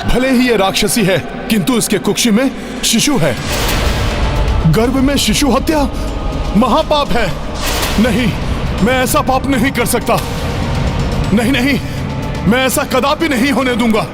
भले ही ये राक्षसी है, किंतु इसके कुक्षी में शिशु है। गर्भ में शिशु हत्या महापाप है। नहीं, मैं ऐसा पाप नहीं कर सकता। नहीं नहीं, मैं ऐसा कदापि नहीं होने दूंगा।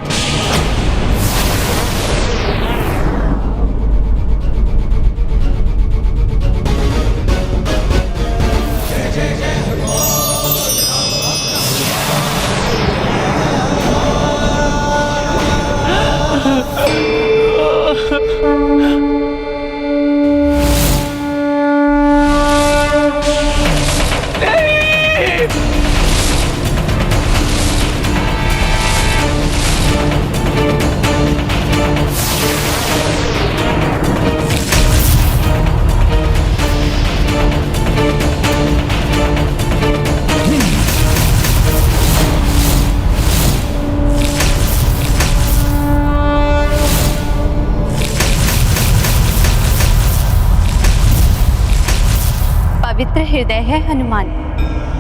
पवित्र हृदय है हनुमान।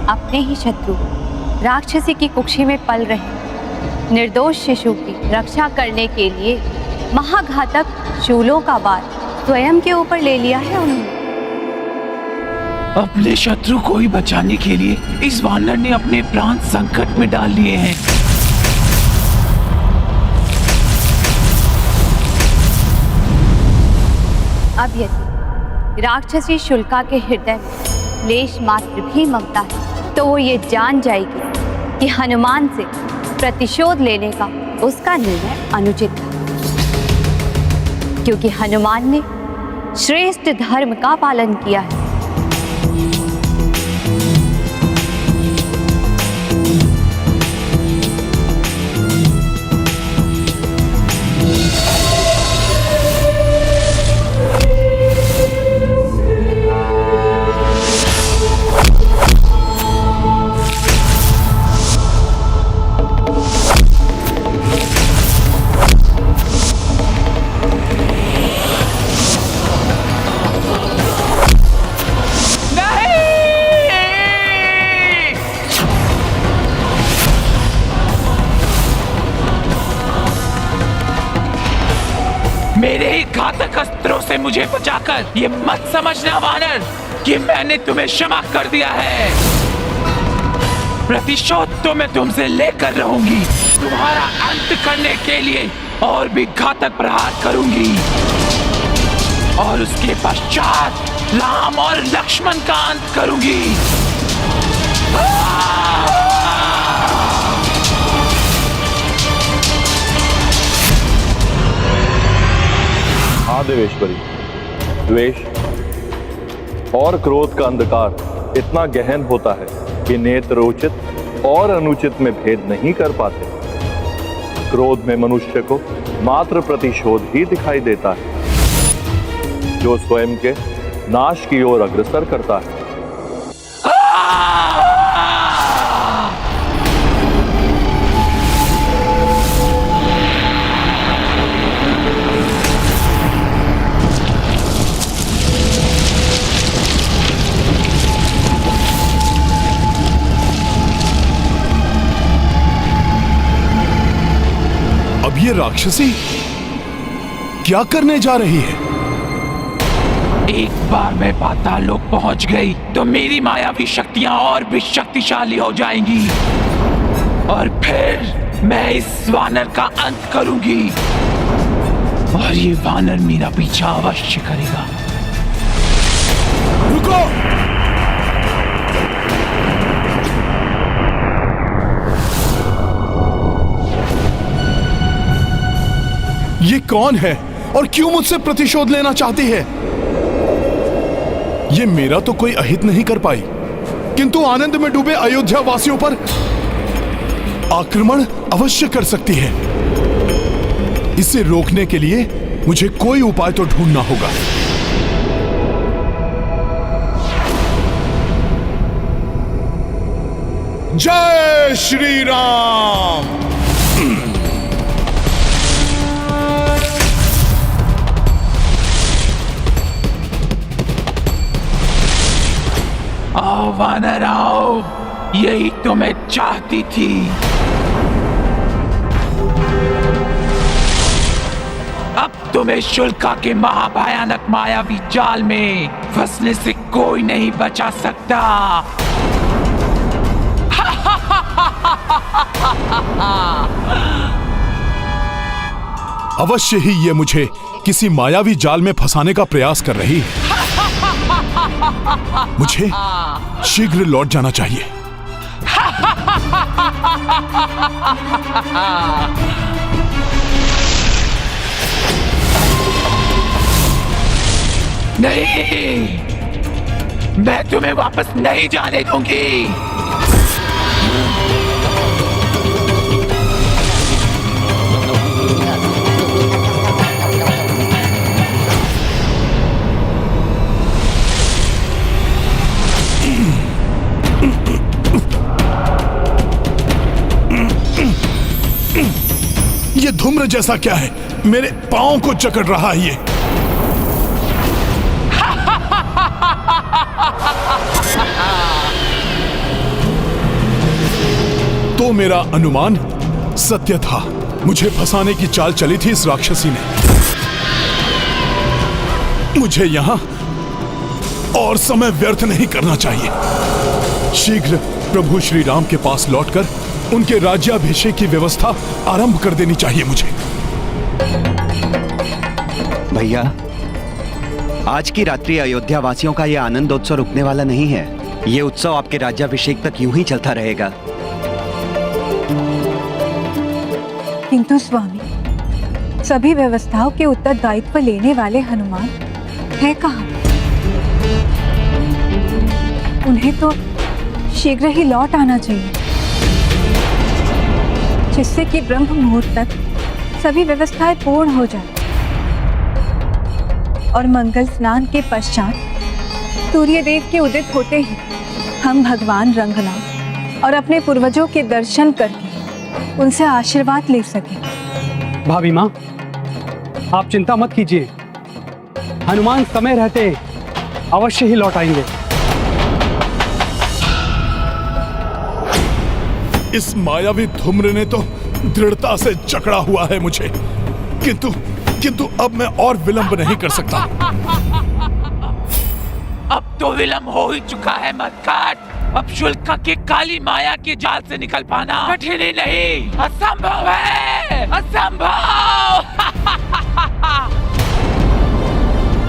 अपने ही शत्रु राक्षसी की कुक्षी में पल रहे निर्दोष शिशु की रक्षा करने के लिए महाघातक शूलों का वार स्वयं के ऊपर ले लिया है उन्होंने। अपने शत्रु को ही बचाने के लिए इस वानर ने अपने प्राण संकट में डाल लिए हैं। अब यदि राक्षसी शुल्का के हृदय में लेश मात्र भी ममता है तो वो ये जान जाएगी कि हनुमान से प्रतिशोध लेने का उसका निर्णय अनुचित था, क्योंकि हनुमान ने श्रेष्ठ धर्म का पालन किया है। मेरे ही घातक अस्त्रों से मुझे बचाकर ये मत समझना वानर कि मैंने तुम्हें क्षमा कर दिया है। प्रतिशोध तो मैं तुमसे लेकर रहूंगी। तुम्हारा अंत करने के लिए और भी घातक प्रहार करूंगी और उसके पश्चात राम और लक्ष्मण का अंत करूंगी। हाँ देवेश्वरी, द्वेष और क्रोध का अंधकार इतना गहन होता है कि नेत्र उचित और अनुचित में भेद नहीं कर पाते। क्रोध में मनुष्य को मात्र प्रतिशोध ही दिखाई देता है, जो स्वयं के नाश की ओर अग्रसर करता है। अब ये राक्षसी क्या करने जा रही है? एक बार मैं पाताल लोक पहुंच गई तो मेरी मायावी शक्तियां और भी शक्तिशाली हो जाएंगी और फिर मैं इस वानर का अंत करूंगी और ये वानर मेरा पीछा अवश्य करेगा। रुको! ये कौन है और क्यों मुझसे प्रतिशोध लेना चाहती है? ये मेरा तो कोई अहित नहीं कर पाई, किंतु आनंद में डूबे अयोध्या वासियों पर आक्रमण अवश्य कर सकती है। इसे रोकने के लिए मुझे कोई उपाय तो ढूंढना होगा। जय श्री राम। आओ वानर आओ, यही तो मैं चाहती थी। तुम्हें शुल्का के महाभयानक मायावी जाल में फंसने से कोई नहीं बचा सकता। अवश्य ही ये मुझे किसी मायावी जाल में फंसाने का प्रयास कर रही है। मुझे शीघ्र लौट जाना चाहिए। नहीं, मैं तुम्हें वापस नहीं जाने दूंगी। ये धूम्र जैसा क्या है? मेरे पांव को जकड़ रहा है ये। तो मेरा अनुमान सत्य था। मुझे फंसाने की चाल चली थी इस राक्षसी ने। मुझे यहां और समय व्यर्थ नहीं करना चाहिए। शीघ्र प्रभु श्री राम के पास लौटकर उनके राज्याभिषेक की व्यवस्था आरंभ कर देनी चाहिए मुझे। भैया, आज की रात्रि अयोध्या वासियों का यह आनंदोत्सव रुकने वाला नहीं है। यह उत्सव आपके राज्याभिषेक तक यूं ही चलता रहेगा। किंतु स्वामी, सभी व्यवस्थाओं के उत्तरदायित्व लेने वाले हनुमान है कहाँ? उन्हें तो शीघ्र ही लौट आना चाहिए, जिससे कि ब्रह्म मुहूर्त तक सभी व्यवस्थाएं पूर्ण हो जाए और मंगल स्नान के पश्चात सूर्य देव के उदित होते ही हम भगवान रंगनाथ और अपने पूर्वजों के दर्शन करके उनसे आशीर्वाद ले सकें। भाभी माँ, आप चिंता मत कीजिए। हनुमान समय रहते अवश्य ही लौट आएंगे। इस मायावी धूम्र ने तो दृढ़ता से जकड़ा हुआ है मुझे, किंतु अब मैं और विलंब नहीं कर सकता। अब तो विलंब हो ही चुका है मत्काट। अब शुल्का के काली माया के जाल से निकल पाना कठिन ही नहीं, असंभव है, असंभव।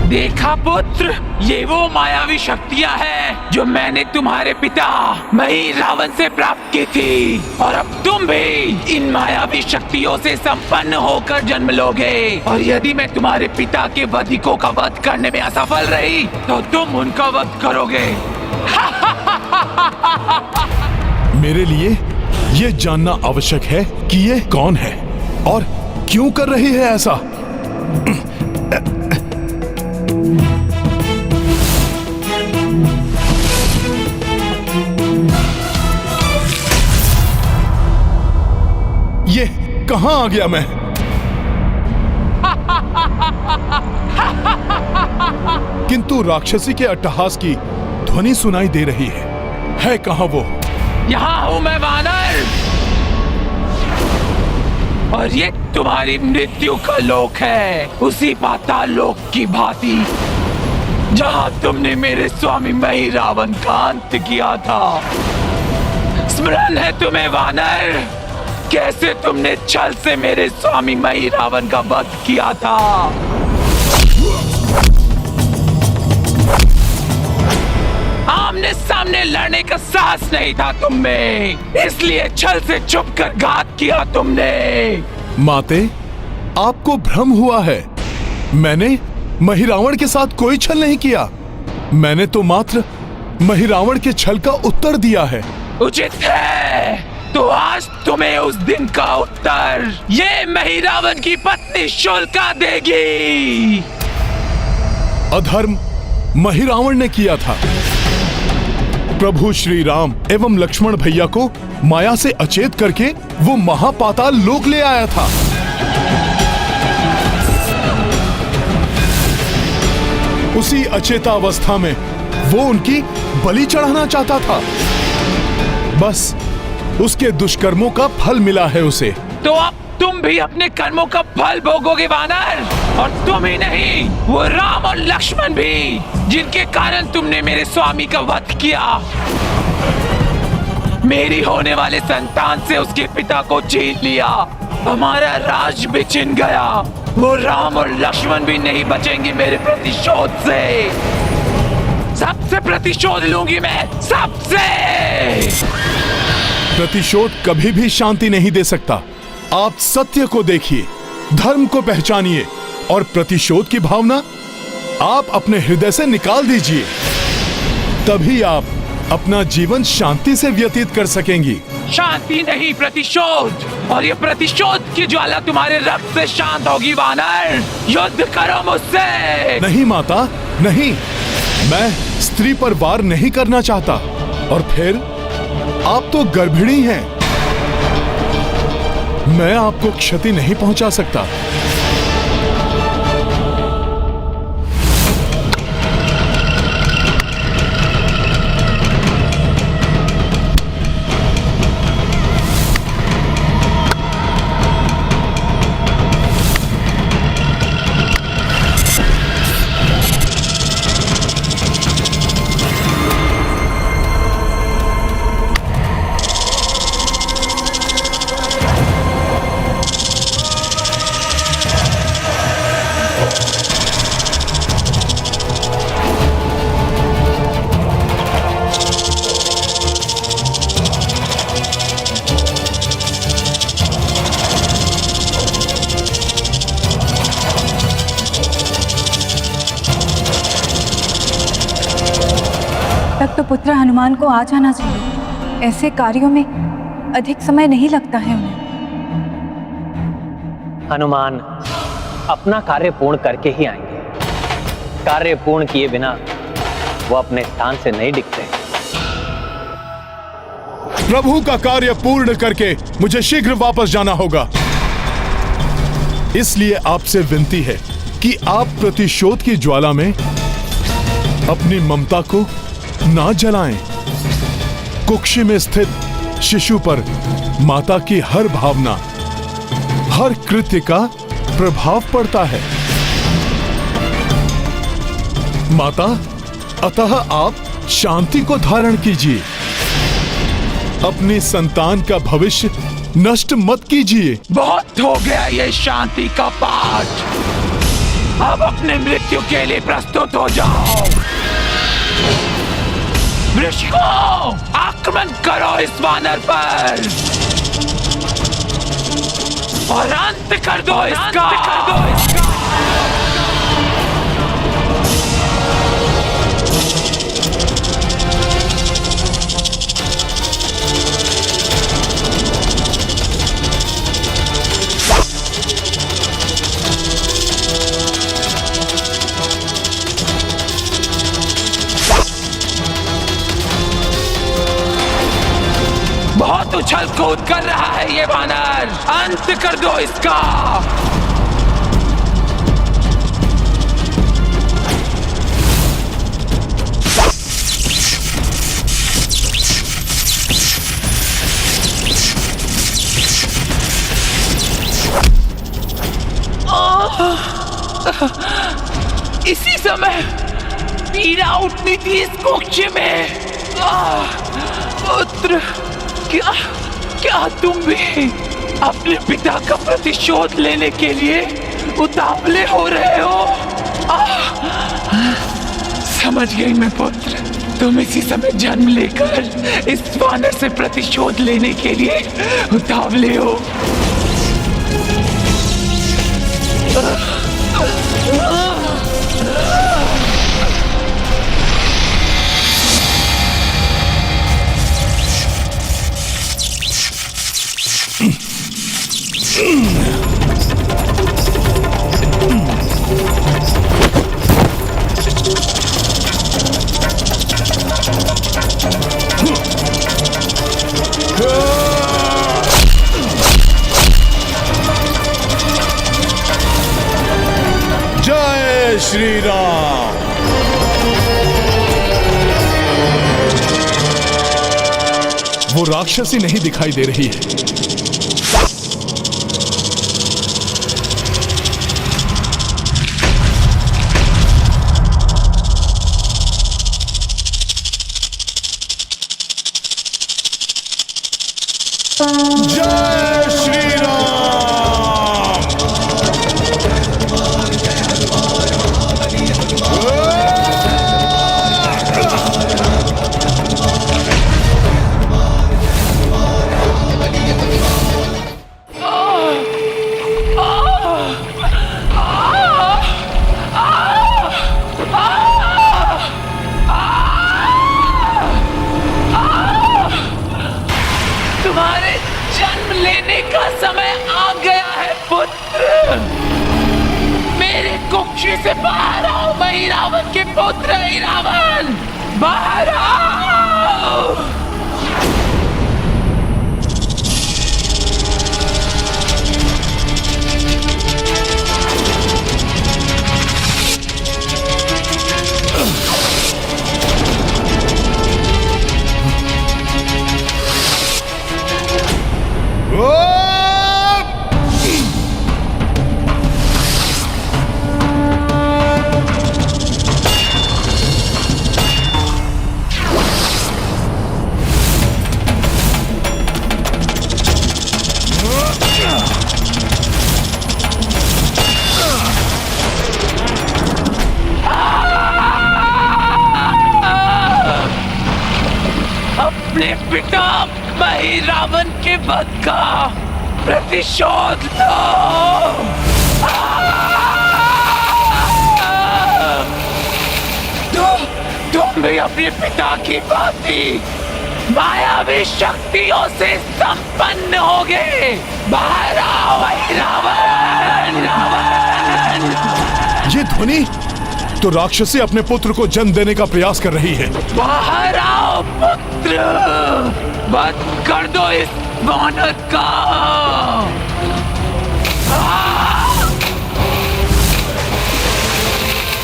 देखा पुत्र, ये वो मायावी शक्तियां हैं जो मैंने तुम्हारे पिता मही रावण से प्राप्त की थी, और अब तुम भी इन मायावी शक्तियों से संपन्न होकर जन्म लोगे। और यदि मैं तुम्हारे पिता के वधिकों का वध करने में असफल रही तो तुम उनका वध करोगे। मेरे लिए ये जानना आवश्यक है कि ये कौन है और क्यों कर रही है ऐसा। ये कहां आ गया मैं? किंतु राक्षसी के अट्टहास की ध्वनि सुनाई दे रही है कहां वो? यहाँ हूँ मैं वानर, और ये तुम्हारी मृत्यु का लोक है, उसी पाताल लोक की भांति जहाँ तुमने मेरे स्वामी मही रावण का अंत किया था। स्मरण है तुम्हें वानर, कैसे तुमने छल से मेरे स्वामी मही रावण का वध किया था? आमने सामने लड़ने का साहस नहीं था तुम में, इसलिए छल से छुपकर घात किया तुमने। माते, आपको भ्रम हुआ है। मैंने महिरावण के साथ कोई छल नहीं किया। मैंने तो मात्र महिरावण के छल का उत्तर दिया है। उचित है, तो आज तुम्हें उस दिन का उत्तर ये महिरावण की पत्नी शुल्का देगी। अधर्म महिरावण ने किया था। प्रभु श्री राम एवं लक्ष्मण भैया को माया से अचेत करके वो महापाताल लोक ले आया था। उसी अचेतावस्था में वो उनकी बलि चढ़ाना चाहता था। बस उसके दुष्कर्मों का फल मिला है उसे। तो अब तुम भी अपने कर्मों का फल भोगोगे वानर। और तुम ही नहीं, वो राम और लक्ष्मण भी, जिनके कारण तुमने मेरे स्वामी का वध किया। मेरी होने वाले संतान से उसके पिता को छीन लिया, हमारा राज भी छिन गया। वो राम और लक्ष्मण भी नहीं बचेंगे मेरे प्रतिशोध से। सबसे प्रतिशोध लूंगी मैं, सबसे। प्रतिशोध कभी भी शांति नहीं दे सकता। आप सत्य को देखिए, धर्म को पहचानिए और प्रतिशोध की भावना आप अपने हृदय से निकाल दीजिए। तभी आप अपना जीवन शांति से व्यतीत कर सकेंगी। शांति नहीं, प्रतिशोध। और ये प्रतिशोध की ज्वाला तुम्हारे रक्त से शांत होगी वानर। युद्ध करो मुझसे। नहीं माता, नहीं, मैं स्त्री पर वार नहीं करना चाहता। और फिर आप तो गर्भिणी हैं, मैं आपको क्षति नहीं पहुंचा सकता। तब तो पुत्र हनुमान को आ जाना चाहिए। ऐसे कार्यों में अधिक समय नहीं लगता है उन्हें। हनुमान अपना कार्य पूर्ण करके ही आएंगे। कार्य पूर्ण किए बिना वो अपने स्थान से नहीं डिगते। प्रभु का कार्य पूर्ण करके मुझे शीघ्र वापस जाना होगा। इसलिए आपसे विनती है कि आप प्रतिशोध की ज्वाला में अपनी ममता को ना जलाएं। कुक्षी में स्थित शिशु पर माता की हर भावना, हर कृत्य का प्रभाव पड़ता है। माता, अतः आप शांति को धारण कीजिए। अपनी संतान का भविष्य नष्ट मत कीजिए। बहुत हो गया ये शांति का पाठ। अब अपने मृत्यु के लिए प्रस्तुत हो जाओ। वृषको, आक्रमण करो इस वानर पर और अंत कर दो इसका। बहुत उछल कूद कर रहा है ये वानर, अंत कर दो इसका। इसी समय पीड़ा उठनी थी इस कुक्ष में। पुत्र, क्या तुम भी अपने पिता का प्रतिशोध लेने के लिए उतावले हो रहे हो? समझ गई मैं पुत्र, तुम इसी समय जन्म लेकर इस वानर से प्रतिशोध लेने के लिए उतावले हो। जय श्री राम। वो राक्षसी नहीं दिखाई दे रही है। पुत्र ही रावण, बाहर आओ! अपने पिता मही रावण के वध का प्रतिशोध लो। तुम भी अपने पिता की भांति मायावी शक्तियों से संपन्न होगे। बाहर आओ मही रावण, रावण। ये ध्वनि तो राक्षसी अपने पुत्र को जन्म देने का प्रयास कर रही है। बाहर आओ पुत्र, बंद कर दो इस वानर का।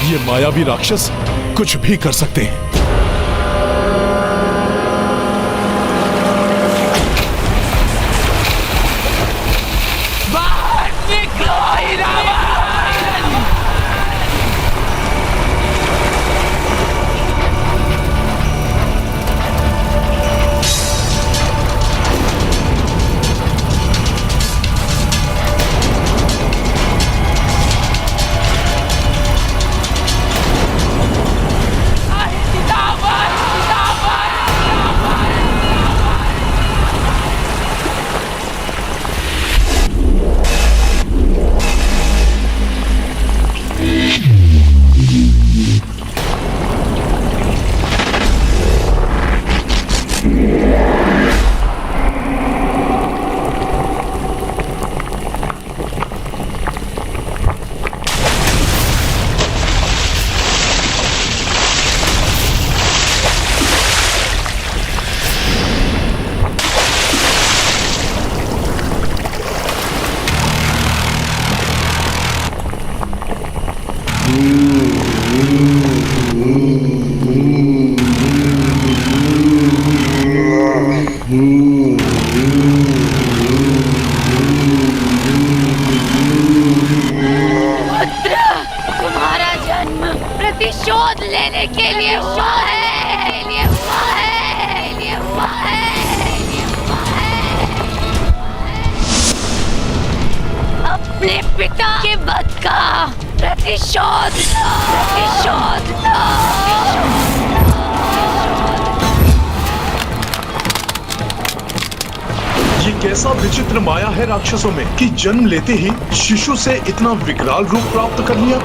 ये मायावी राक्षस कुछ भी कर सकते हैं। बाहर निकलो ही रावण। तुम्हारा जन्म प्रतिशोध लेने के लिए हुआ है, लिए हुआ है, लिए हुआ है, लिए हुआ है। अपने पिता के वध का प्रतिशोध लो, प्रतिशोध लो। ये कैसा विचित्र माया है राक्षसों में कि जन्म लेते ही शिशु से इतना विकराल रूप प्राप्त कर लिया।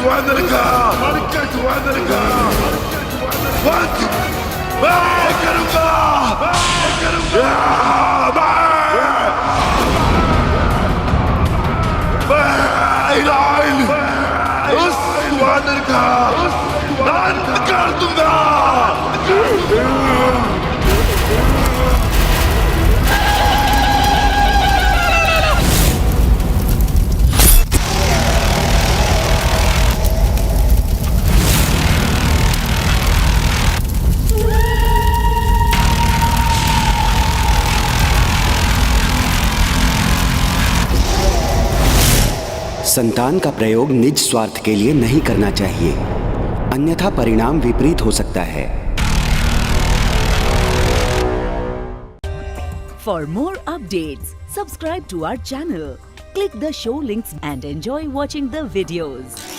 वानर का वध मैं करूंगा उस वानर का अंत कर दूंगा। संतान का प्रयोग निज स्वार्थ के लिए नहीं करना चाहिए, अन्यथा परिणाम विपरीत हो सकता है। For more updates, subscribe to our channel, click the show links and enjoy watching the videos.